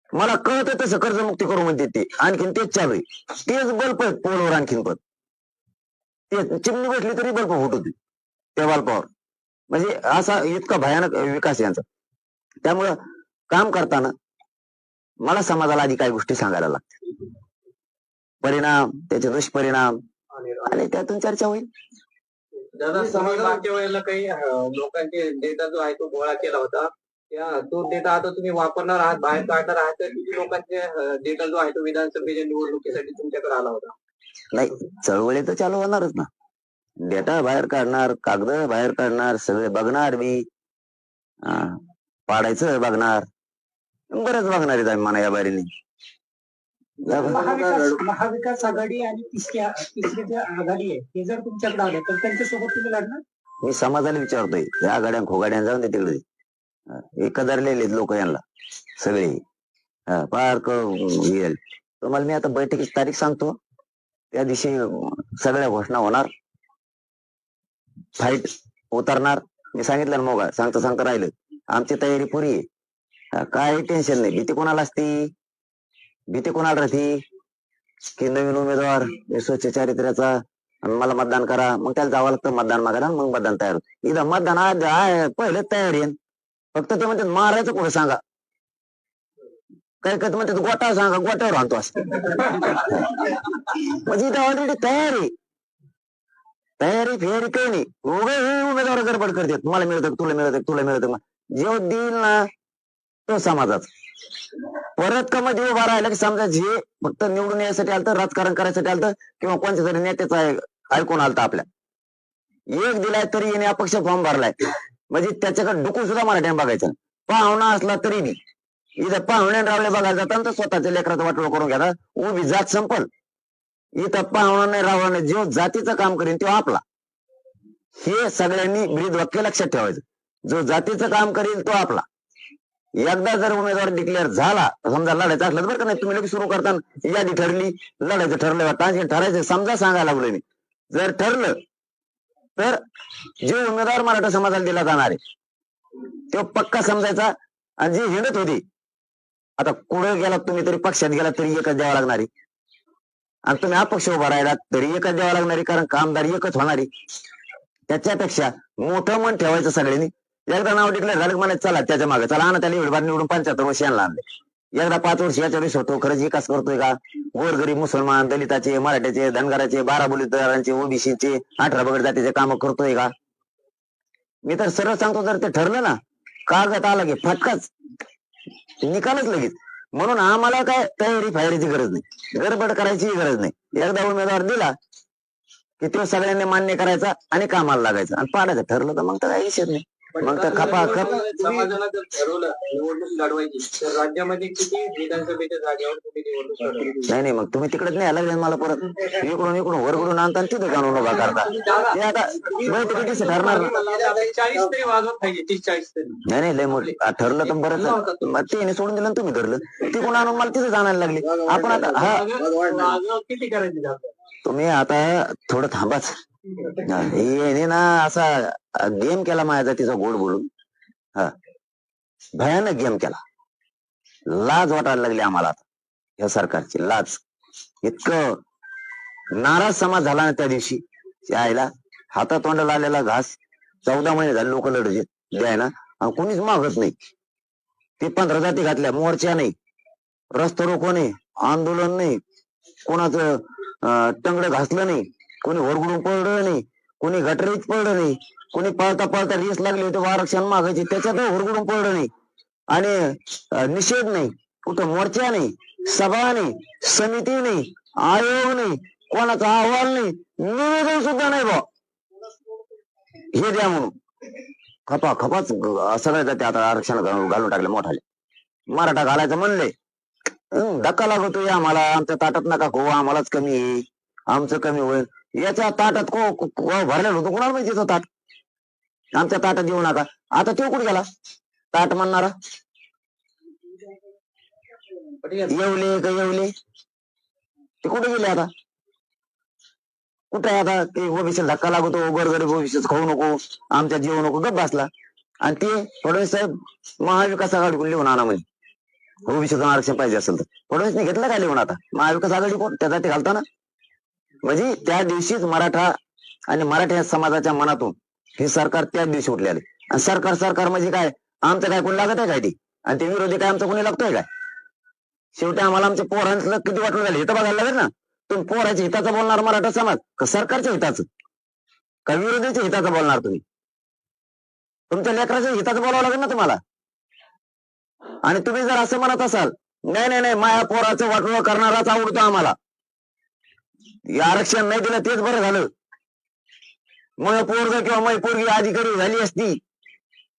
[SPEAKER 2] मला कळतं तसं कर्जमुक्ती करू म्हणते ते आणखीन तेच चालू आहे. तेच बल्ब आहेत पोलवर आणखीन पण ते चिमणी बसली तरी बल्ब फुट होती त्या बल्बावर. म्हणजे असा इतका भयानक विकास यांचा. त्यामुळं काम करताना मला समाजाला आधी काही गोष्टी सांगायला लागतात, परिणाम त्याचे दुष्परिणाम आणि त्यातून चर्चा होईल.
[SPEAKER 1] दादा तुम्ही मागच्या वेळेला काही लोकांचे डेटा जो आहे तो गोळा केला होता. तो डेटा आता तुम्ही वापरणार आहात, बाहेर काढणार आहात, तर किती लोकांचे डेटा जो आहे तो विधानसभेच्या निवडणुकीसाठी तुमच्याकडे आला होता?
[SPEAKER 2] नाही, चळवळी तर चालू होणारच ना. डेटा बाहेर काढणार, कागद बाहेर काढणार, सगळे बघणार मी, पाडायचं बघणार, बरंच बघणार आहेत आम्ही म्हणा या बारीने.
[SPEAKER 1] महाविकास आघाडी आणि तिसरी जी आघाडी आहे ते जर तुमच्याकडे आले तर त्यांच्यासोबत तुम्ही लढणार?
[SPEAKER 2] मी समाजाला विचारतोय या गाड्या खोगाड्या जाऊन दे तिकडे. एकदरलेले लोक यांना सगळे पार्क येईल. तुम्हाला मी आता बैठकीची तारीख सांगतो, त्या दिवशी सगळ्या घोषणा होणार, फाईट उतरणार. मी सांगितलं ना मोगा सांगता राहिलं. आमची तयारी पुरी आहे, काही टेन्शन नाही. भीती कोणाला असती? भीती कोणाला राहती की नवीन उमेदवार स्वच्छ चारित्र्याचा आणि मला मतदान करा, मग त्याला जावं लागतं मतदान मागायला, मग मतदान तयार होतं. इथं मतदान आहे पहिले तयारी आहे. फक्त ते म्हणतात मारायचं कुठं सांगा, काही काही म्हणतात गोटा सांगा, गोट्यावर आणतो असं. म्हणजे इथं ऑलरेडी तयारी फेरी काही नाही. उमेदवार गडबड करतात, मला मिळतं तुला मिळतं तुला मिळतं. जेव्हा देईल ना तो समाजाचा. परत का मध्ये उभा राहिला की समजा जे फक्त निवडून यासाठी आलं, राजकारण करायसाठी आलं, किंवा कोणत्या तरी नेत्याचा ऐकून आलता आपल्या एक दिलाय तरी येणे अपक्ष फॉर्म भरलाय, म्हणजे त्याच्याकडे डुकून सुद्धा मला टाइम बघायचा. पाहुणा असला तरी नाही. इथं पाहुणे रावले बघायला जातात तर स्वतःच्या लेकराचं वाटोळ करून घ्या. उभी जात संपल. इथं पाहुणा नाही रावला नाही, जो जातीचं काम करेन तो आपला. हे सगळ्यांनी ब्रीद वाक्य लक्षात ठेवायचं. जो जातीचं काम करेल तो आपला. एकदा जर उमेदवार डिक्लेअर झाला, समजा लढायचं असलं बरं का, नाही तुम्ही लगेच सुरू करताना यादी ठरली, लढायचं ठरलं, ठरायचं समजा सांगायला लागलो मी. जर ठरलं तर जे उमेदवार मराठा समाजाला दिला जाणार आहे तो पक्का समजायचा. आणि जी हिंडत होती, आता कुठे गेला तुम्ही तरी पक्षात गेला तरी एकच द्यावा लागणारी, आणि तुम्ही अपक्ष उभा राहिला तरी एकच द्यावा लागणारी, कारण कामदार एकच होणारी. त्याच्यापेक्षा मोठं मन ठेवायचं सगळ्यांनी. एकदा नाव डिक्लेअर झालं की म्हणायचं चला त्याच्या मागे चला, आणा त्याला एवढी निवडून 75 वर्ष यांना आणले. एकदा 5 वर्ष याच्या वेळेस होतो, खरंच विकास करतोय का? गोरगरीब मुसलमान, दलिताचे, मराठ्याचे, धनगराचे, 12 बुलीदारांचे, ओबीसीचे, 18 बगड जातीचे काम करतोय का? मी तर सरळ सांगतो, जर ते ठरलं ना कागद आला की फटकाच निकालच लगेच. म्हणून आम्हाला काय तयारी फायरीची गरज नाही, गडबड करायची गरज नाही. एकदा उमेदवार दिला की तो सगळ्यांनी मान्य करायचा आणि कामाला लागायचं, आणि पाडायचं ठरलं तर मग तर काही विषय नाही. मग तर
[SPEAKER 1] समाजाला जर ठरवलं निवडणूक लढवायची तर राज्यामध्ये किती विधानसभेच्या जागेवर तुम्ही निवडणूक लढवायची?
[SPEAKER 2] नाही मग तुम्ही तिकडेच नाही आला मला परत इकडून वरकडून आणता तिथे जाणून उभा करता. ते आता बैठकीची ठरणार.
[SPEAKER 1] 40 तरी वाजवत पाहिजे, 30-40 तरी.
[SPEAKER 2] नाही लय मोठी ठरलं तर बरं. ते सोडून दिलं तुम्ही धरलं, तिकडून आणून मला तिथे जाणायला लागले. आपण आता
[SPEAKER 1] किती करायची?
[SPEAKER 2] तुम्ही आता थोडं थांबाच. हे ना असा गेम केला माझ्या जातीचा गोड बोलून, भयानक गेम केला. लाज वाटायला लागली आम्हाला आता या सरकारची लाज. इतकं नाराज समाज झाला ना त्या दिवशी. त्या आईला हातातोंडाला आलेला घास 14 महिने झाले लोक लढत द्यायला आणि कोणीच मागत नाही. ते 15 जाती घातल्या, मोर्चा नाही, रस्ता रोको नाही, आंदोलन नाही, कोणाचं टंगड घासलं नाही, कोणी वरगडून पडलं नाही, कोणी गटरीत पडलं नाही, कोणी पळता पळता रेस लागली होती आरक्षण मागायची त्याच्यात वरगडून पडलं नाही. आणि निषेध नाही, कुठं मोर्चा नाही, सभा नाही, समिती नाही, आयोग नाही, कोणाचा अहवाल नाही, निवेदन सुद्धा नाही बा हे द्या म्हणून. खपाच सगळ्या जाती आता आरक्षण घालून टाकले मोठाले. मराठा घालायचं म्हणले, धक्का लागतोय आम्हाला, आमच्या ताटात नका खो, आम्हालाच कमी आहे, आमचं कमी होईल. याच्या ताटात भरलेलं होतं कोणाला माहिती त्याचं ताट, आमच्या ताटात येऊ नका. आता तो कुठे गेला ताट म्हणणारा? येवले का येवले ते कुठे गेले आता? कुठे आहे आता? ते ओबीसी धक्का लागतो, गोरगरीब ओबीसी खाऊ नको, आमच्या जीव नको, गप बसला. आणि ते फडणवीस साहेब महाविकास आघाडी लिहून आणा म्हणजे ओबीसीचं आरक्षण पाहिजे असेल तर. फडणवीसने घेतलं काय लिहून? आता महाविकास आघाडी कोण त्या जाती घालताना म्हणजे त्या दिवशीच मराठा आणि मराठा समाजाच्या मनातून हे सरकार त्याच दिवशी उठलेले. आणि सरकार म्हणजे काय, आमचं काय कोणी लागत आहे काय ते? आणि ते विरोधी काय आमचं कोणी लागतोय काय? शेवटी आम्हाला आमच्या पोरांचं किती वाटलं झालं हे तर बघायला लागेल ना. तुम्ही पोराच्या हिताचं बोलणार मराठा समाज का सरकारच्या हिताचं का विरोधीच्या हिताचं बोलणार? तुम्ही तुमच्या लेकराच्या हिताचं बोलावं लागेल ना तुम्हाला. आणि तुम्ही जर असं म्हणत असाल नाही माया पोराचं वाटोळं करणाराच आवडतो आम्हाला, आरक्षण नाही दिलं तेच बरं झालं, मग पोरग किंवा मग पोरगी अधिकारी झाली असती,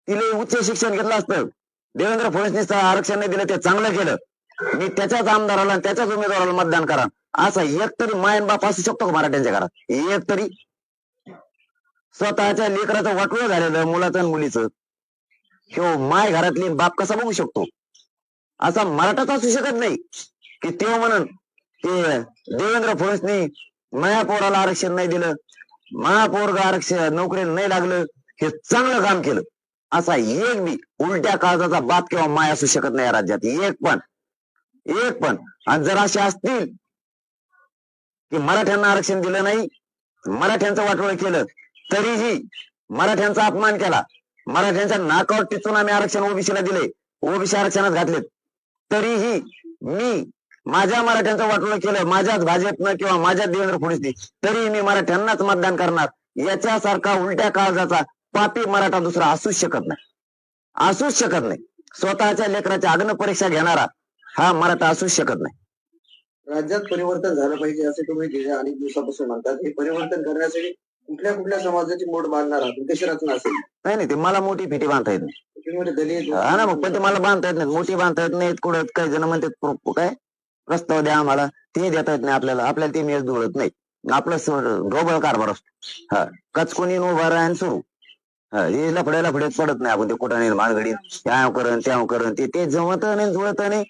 [SPEAKER 2] तिला उच्च शिक्षण घेतलं असतं, देवेंद्र फडणवीस आरक्षण नाही दिलं ते चांगलं केलं, मी त्याच्याच आमदाराला त्याच्याच उमेदवाराला मतदान करा, असा एक तरी मायन बाप असू शकतो का मराठ्यांच्या घरात? एक तरी स्वतःच्या लेकराचं वाटोळं झालेलं मुलाचं आणि मुलीचं किंवा माय घरातली बाप कसा बघू शकतो? असा मराठाच असू शकत नाही की तेव्हा म्हणून ते देवेंद्र फडणवीसनी माया पोराला आरक्षण नाही दिलं, महापोरग आरक्षण नोकरीला नाही लागलं, हे चांगलं काम केलं, असा एक बी उलट्या काळजाचा बाप किंवा माय असू शकत नाही या राज्यात. एक पण. आणि जर असे असतील की मराठ्यांना आरक्षण दिलं नाही, मराठ्यांचं वाटोळं केलं, तरीही मराठ्यांचा अपमान केला, मराठ्यांच्या नाकावर टिचून आम्ही आरक्षण ओबीसीला दिले, ओबीसी आरक्षणात घातले, तरीही मी माझ्या मराठ्यांचं वाटोळं केलं माझ्याच भाजपनं किंवा माझ्या देवेंद्र फडणवीसनी, तरी मी मराठ्यांनाच मतदान करणार. याच्यासारखा उलट्या काळजाचा पापी मराठा दुसरा असूच शकत नाही. स्वतःच्या लेकराच्या अग्न परीक्षा घेणारा हा मराठा असूच शकत नाही.
[SPEAKER 3] राज्यात परिवर्तन झालं पाहिजे असे तुम्ही गेल्या अनेक दिवसापासून म्हणतात. हे परिवर्तन करण्यासाठी कुठल्या समाजाची मोड बांधणार आहात? कशी रचना असेल?
[SPEAKER 2] नाही ते मला मोठी फेटी बांधता येत नाही.
[SPEAKER 3] दलित
[SPEAKER 2] हा ना, मग पण ते मला बांधता येत नाही, मोठी बांधता येत नाहीत. कुठं काही जण म्हणतात काय प्रस्ताव द्या आम्हाला, ते देता येत नाही आपल्याला ते मेळ जुळत नाही. आपलं ढोबळ कारभार असतो. हा कचकोनी उभा राहा आणि सुरू लफड्याला फड्यात पडत नाही आपण. ते कुठं नाही माळगडी त्या करण ते जमत नाही जुळत नाही.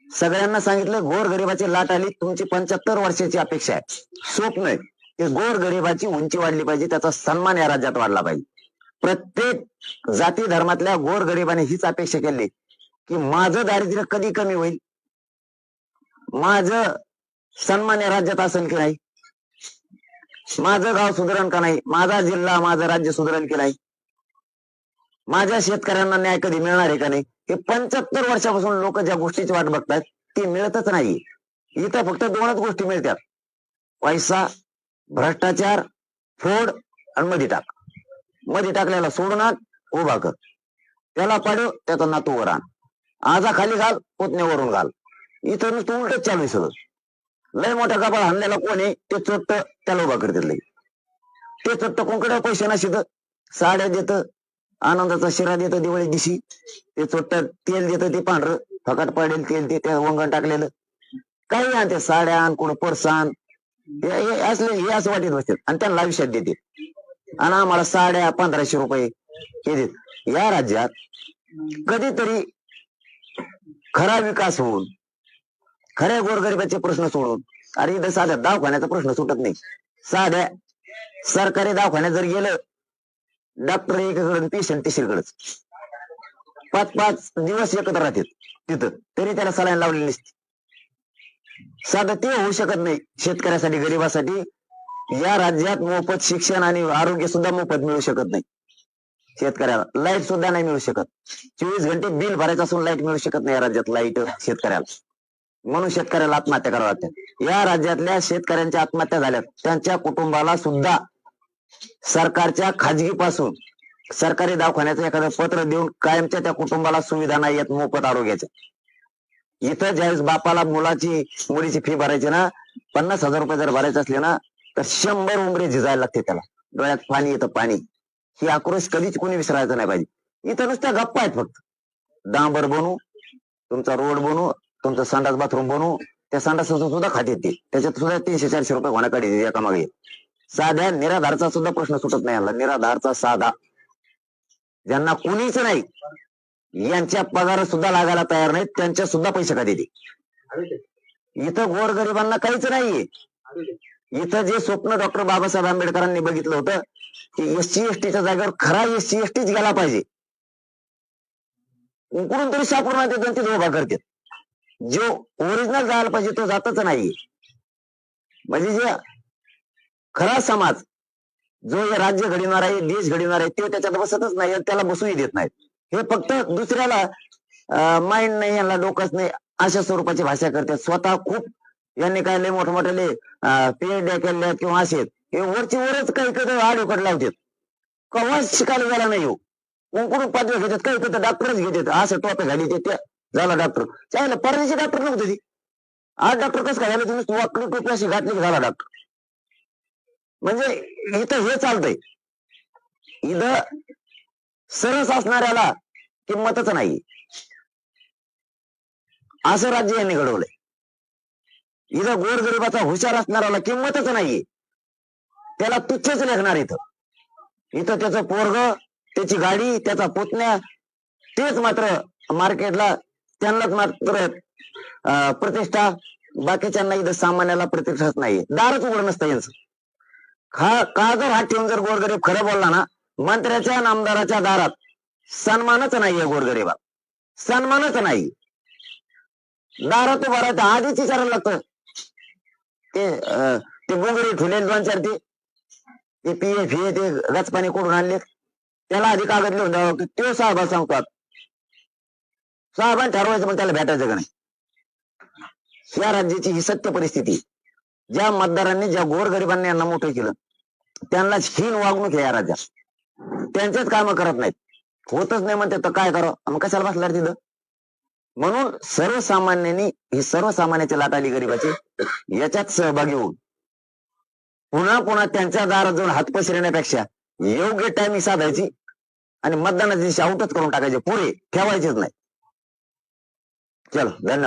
[SPEAKER 2] सगळ्यांना सांगितलं गोर गरिबाची लाट आली, तुमची 75 वर्षाची अपेक्षा आहे, स्वप्न आहे की गोर गरिबाची उंची वाढली पाहिजे, त्याचा सन्मान या राज्यात वाढला पाहिजे. प्रत्येक जाती धर्मातल्या गोर गरिबाने हीच अपेक्षा केली की माझं दारिद्र्य कधी कमी होईल, माझं सन्मान या राज्यात असेल की नाही, माझं गाव सुधारण का नाही, माझा जिल्हा माझं राज्य सुधारण की नाही, माझ्या शेतकऱ्यांना न्याय कधी मिळणार आहे का नाही. हे 75 वर्षापासून लोक ज्या गोष्टीची वाट बघतात ती मिळतच नाही. इथं फक्त 2च गोष्टी मिळतात, पैसा, भ्रष्टाचार, फोड आणि मध्ये टाक. मध्ये टाकल्याला सोडून आण, उभा कर, त्याला पाडव, त्याचा नातू वर आण, आजा खाली घाल, पुतण्यावरून घाल. इथं नुसतं उलटच चालू आहे सगळं. लय मोठ्या कपाळ हाणलेला कोण आहे ते चोट्ट त्याला उभा करतात. लई ते चोट्ट कोणकडे पैसे नशित साड्या देत, आनंदाचा शिरा देतं दिवाळी दिवशी, ते चोट्ट तेल देतं, ते पांढरं फकाट पाडेल तेल, ते त्या वंगण टाकलेलं काही आणते, साड्या आण, कोण पर्स आण, हे असं वाटत बसतात आणि त्यांना आयुष्यात देते. आणि आम्हाला साड्या 1500 रुपये हे देत. या राज्यात कधीतरी खरा विकास होऊन खऱ्या गोरगरिबाचे प्रश्न सोडून, अरे इथं साध्या दवाखान्याचा प्रश्न सुटत नाही. साध्या सरकारी दवाखान्यात जर गेलं, डॉक्टर एकीकडे पेशंट तिसरीकडेच, 5-5 दिवस एकत्र राहतात तिथं, तरी त्याला सलाईन लावलेली नसते. साधं ते होऊ शकत नाही शेतकऱ्यासाठी, गरिबासाठी. या राज्यात मोफत शिक्षण आणि आरोग्य सुद्धा मोफत मिळू शकत नाही शेतकऱ्याला. लाईट सुद्धा नाही मिळू शकत. 24 घंटे बिल भरायचं असून लाईट मिळू शकत नाही या राज्यात, लाईट शेतकऱ्याला. म्हणून शेतकऱ्याला आत्महत्या कराव्या लागतात. या राज्यातल्या शेतकऱ्यांच्या आत्महत्या झाल्यात, त्यांच्या कुटुंबाला सुद्धा सरकारच्या खाजगीपासून सरकारी दवाखान्याचं एखादं पत्र देऊन कायमच्या त्या कुटुंबाला सुविधा नाही येत मोफत आरोग्याच्या. इथं ज्यावेळेस बापाला मुलीची फी भरायची ना, 50,000 रुपये जर भरायचे असले ना, तर 100 उमरे झिजायला लागते त्याला. डोळ्यात पाणी येतं, पाणी. ही आक्रोश कधीच कोणी विसरायचं नाही पाहिजे. इथं नुसत्या गप्पा आहेत फक्त. डांबर बनवू, तुमचा रोड बनवू, तुमचं संडास बाथरूम बनवू. त्या संडासाचं सुद्धा खाते ते, त्याच्यात सुद्धा 300-400 रुपये होण्याकडे एका मागे. साध्या निराधारचा सुद्धा प्रश्न सुटत नाही याला. निराधारचा साधा, ज्यांना कोणीच नाही, यांच्या पगार सुद्धा लागायला तयार नाहीत, त्यांच्या सुद्धा पैसे का देते. इथं गोरगरिबांना काहीच नाहीये. इथं जे स्वप्न डॉक्टर बाबासाहेब आंबेडकरांनी बघितलं होतं की SC STच्या जागेवर खरा SC STच गेला पाहिजे, उकडून तरी सापडून ते उभा करतात. जो ओरिजिनल जायला पाहिजे तो जातच नाहीये. म्हणजे जे खरा समाज, जो हे राज्य घडविणार आहे, देश घडविणार आहे, ते त्याच्यात बसतच नाही, त्याला बसूही देत नाहीत. हे फक्त दुसऱ्याला माइंड नाही, यांना डोकंच नाही, अशा स्वरूपाची भाषा करतात. स्वतः खूप यांनी काय लय मोठमोठे PhD केल्या किंवा असे हे वरची वरच काही कधी आडोकड लावतात. कवाच शिकायला गेला नाही. कुंकुडून पदवी घेतात, काही कधी डॉक्टरच घेतात. असं टोपे घाली ते झाला डॉक्टर. चालेल, परदेशी डॉक्टर नव्हते ती. आज डॉक्टर कसं काय झालं, तुम्ही वाकडी टोपी अशी घातली की झाला डॉक्टर. म्हणजे इथं हे चालतंय. इथं सरस असणाऱ्याला किंमतच नाही. असं राज्य यांनी घडवलंय. इथं गोरगरिबाचा हुशार असणाऱ्याला किंमतच नाहीये, त्याला तुच्छच लेखणार. इथं त्याचं पोरग, त्याची गाडी, त्याचा पुतण्या, तेच मात्र मार्केटला, त्यांनाच मात्र प्रतिष्ठा. बाकीच्यांना इथं सामान्याला प्रतिष्ठाच नाहीये. दारच उघड नसतं यांचं. का जर हात ठेवून जर गोरगरीब खरं बोलला ना, मंत्र्याच्या नामदाराच्या दारात सन्मानच नाहीये गोरगरिबात, सन्मानच नाही. दारात उभा राहतं आधीच विचारायला लागतं. ते गोंगडी ठेवले 2-4 ते PF हे ते गचपाणी कोडून आणले, त्याला आधी कागद लिहून द्यावं की तो साहेब सांगतात. साहेबांनी ठरवायचं पण त्याला भेटायचं का नाही. या राज्याची ही सत्य परिस्थिती. ज्या मतदारांनी, ज्या गोरगरिबांनी यांना मोठं केलं, त्यांनाच हीन वागणूक आहे या राज्यात. त्यांचेच काम करत नाहीत, होतच नाही म्हणते, तर काय करावं, मग कशाला बसणार तिथं. म्हणून सर्वसामान्यांनी ही सर्वसामान्याची लाटाली गरिबाची याच्यात सहभागी होऊन पुन्हा पुन्हा त्यांच्या दारात जाऊन हात पसरण्यापेक्षा योग्य टायमिंग साधायची आणि मतदानाची दिवशी आउटच करून टाकायचे, पुरे ठेवायचेच नाही. चलो, धन्यवाद.